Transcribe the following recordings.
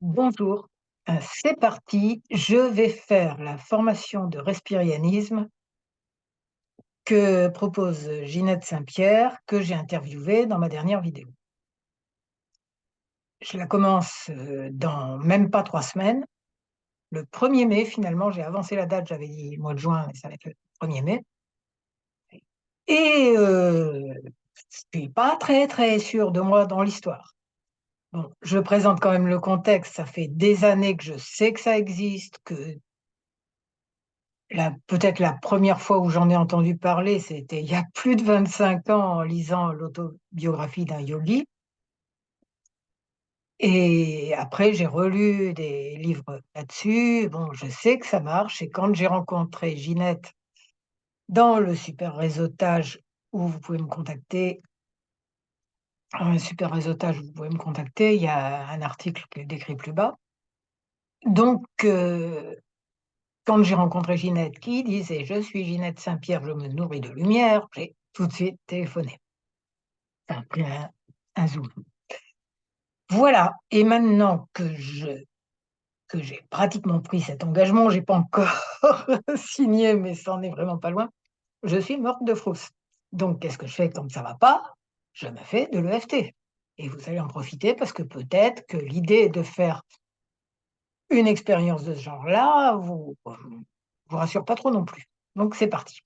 Bonjour, c'est parti. Je vais faire la formation de respirianisme que propose Ginette Saint-Pierre, que j'ai interviewée dans ma dernière vidéo. Je la commence dans même pas 3 semaines. Le 1er mai, finalement, j'ai avancé la date, j'avais dit le mois de juin, mais ça va être le 1er mai. Et je suis pas très très sûre de moi dans l'histoire. Bon, je présente quand même le contexte. Ça fait des années que je sais que ça existe, que peut-être la première fois où j'en ai entendu parler, c'était il y a plus de 25 ans en lisant l'autobiographie d'un yogi, et après j'ai relu des livres là-dessus. Bon, je sais que ça marche, et quand j'ai rencontré Ginette dans le super réseautage où vous pouvez me contacter, il y a un article qui est décrit plus bas. Donc quand j'ai rencontré Ginette qui disait: «Je suis Ginette Saint-Pierre, je me nourris de lumière», j'ai tout de suite téléphoné. Enfin, pris un zoom. Voilà, et maintenant que j'ai pratiquement pris cet engagement, j'ai pas encore signé, mais ça en est vraiment pas loin, je suis morte de frousse. Donc qu'est-ce que je fais quand ça va pas? Je me fais de l'EFT, et vous allez en profiter parce que peut-être que l'idée de faire une expérience de ce genre-là vous rassure pas trop non plus. Donc c'est parti.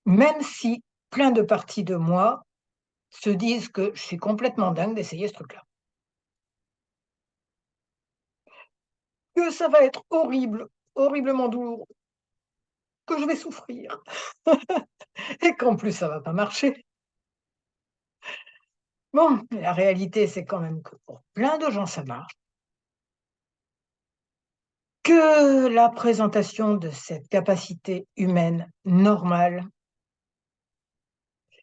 Même si plein de parties de moi se disent que je suis complètement dingue d'essayer ce truc-là. Que ça va être horrible, horriblement douloureux, que je vais souffrir et qu'en plus ça va pas marcher. Bon, la réalité, c'est quand même que pour plein de gens, ça marche, que la présentation de cette capacité humaine normale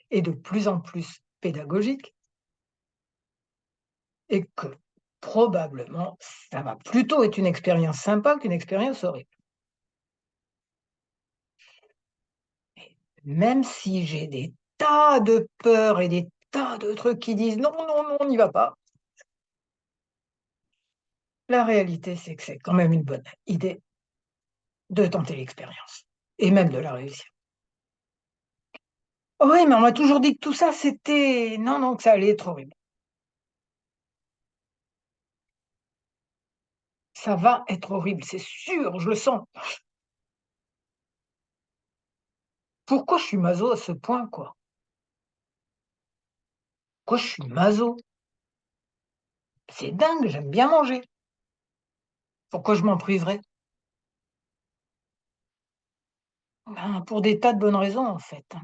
est de plus en plus pédagogique, et que probablement ça va plutôt être une expérience sympa qu'une expérience horrible. Même si j'ai des tas de peurs et des tas de trucs qui disent: «Non, non, non, on n'y va pas». La réalité, c'est que c'est quand même une bonne idée de tenter l'expérience, et même de la réussir. Oh oui, mais on m'a toujours dit que tout ça, c'était non, non, que ça allait être horrible. Ça va être horrible, c'est sûr, je le sens. Pourquoi je suis maso à ce point, quoi? Pourquoi je suis maso? C'est dingue, j'aime bien manger. Pourquoi je m'en priverais? Ben, pour des tas de bonnes raisons, en fait, hein.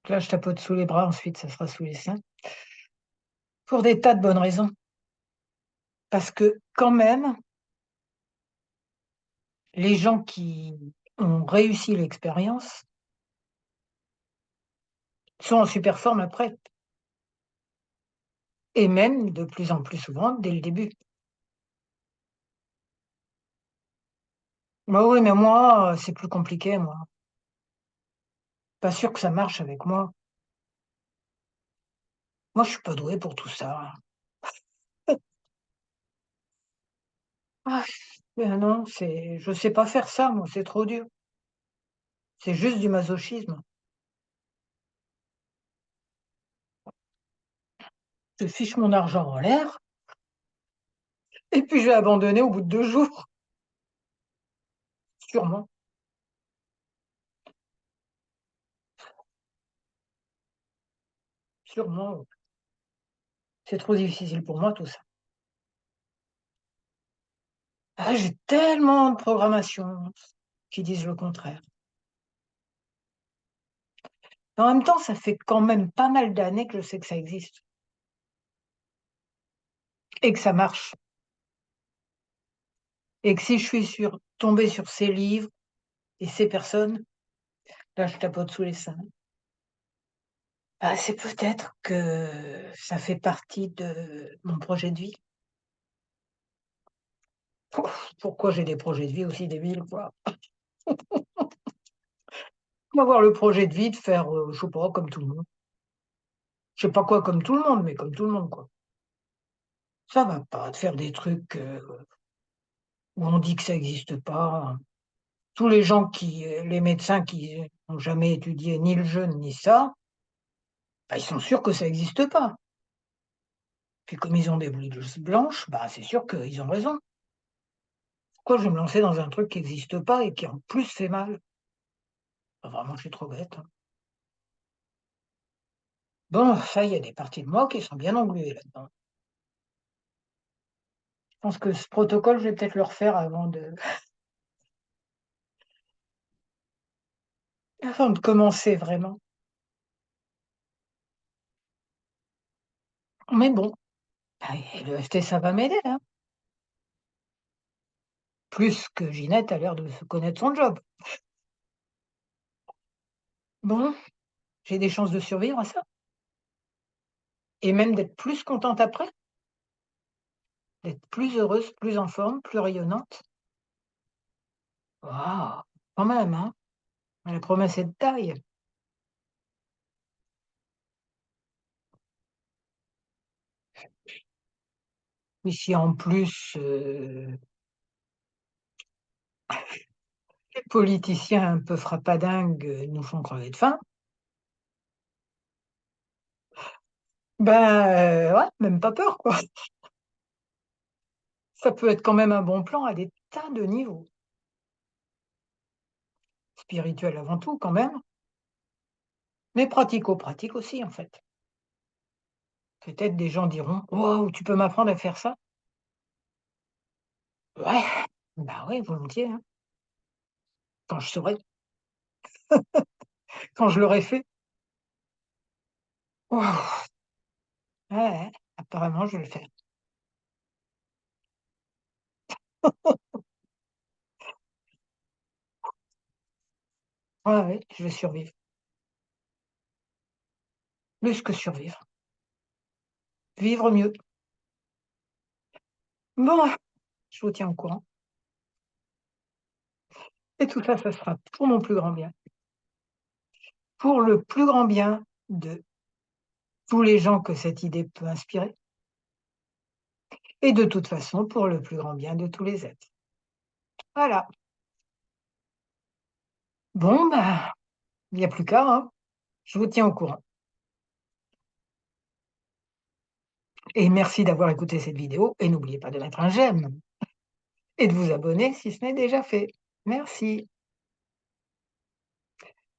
Là, je tapote sous les bras, ensuite ça sera sous les seins. Pour des tas de bonnes raisons. Parce que quand même, les gens qui ont réussi l'expérience sont en super forme après, et même de plus en plus souvent dès le début. Bah oui, mais moi, c'est plus compliqué, moi. Pas sûr que ça marche avec moi. Moi, je suis pas douée pour tout ça. Ah, non, je sais pas faire ça, moi, c'est trop dur. C'est juste du masochisme. Je fiche mon argent en l'air et puis je vais abandonner au bout de 2 jours, sûrement, sûrement. C'est trop difficile pour moi tout ça. Ah, j'ai tellement de programmations qui disent le contraire. En même temps, ça fait quand même pas mal d'années que je sais que ça existe et que ça marche, et que si je suis tombée sur ces livres et ces personnes, là, je tapote sous les seins. Ah, c'est peut-être que ça fait partie de mon projet de vie. Ouf, pourquoi j'ai des projets de vie aussi débiles, quoi? Avoir le projet de vie de faire, je sais pas, comme tout le monde. Je sais pas quoi comme tout le monde, mais comme tout le monde, quoi. Ça va pas de faire des trucs, où on dit que ça existe pas. Tous les gens les médecins qui n'ont jamais étudié ni le jeûne ni ça, bah, ils sont sûrs que ça existe pas. Puis comme ils ont des blouses blanches, bah, c'est sûr qu'ils ont raison. Pourquoi je vais me lancer dans un truc qui existe pas et qui en plus fait mal? Bah, vraiment, je suis trop bête, hein. Bon, ça, il y a des parties de moi qui sont bien engluées là-dedans. Je pense que ce protocole, je vais peut-être le refaire avant de commencer vraiment. Mais bon, bah, et l'EFT, ça va m'aider, hein. Plus que Ginette a l'air de se connaître son job. Bon, j'ai des chances de survivre à ça et même d'être plus contente après, d'être plus heureuse, plus en forme, plus rayonnante. Waouh! Quand même, hein? La promesse est de taille. Mais si en plus, les politiciens un peu frappadingues, nous font crever de faim, ben, ouais, même pas peur, quoi. Ça peut être quand même un bon plan à des tas de niveaux. Spirituel avant tout quand même, mais pratico-pratique aussi en fait. Peut-être des gens diront: «Waouh, tu peux m'apprendre à faire ça?» Ouais, bah, ouais, volontiers, hein, quand je saurai, quand je l'aurai fait. Waouh! Ouais, ouais, apparemment je vais le faire. Ouais, ouais, je vais survivre. Plus que survivre, vivre mieux. Bon, je vous tiens au courant et tout ça, ça sera pour mon plus grand bien, pour le plus grand bien de tous les gens que cette idée peut inspirer et de toute façon pour le plus grand bien de tous les êtres. Voilà. Bon, bah, il n'y a plus qu'à, hein. Je vous tiens au courant et merci d'avoir écouté cette vidéo et n'oubliez pas de mettre un j'aime et de vous abonner si ce n'est déjà fait. Merci.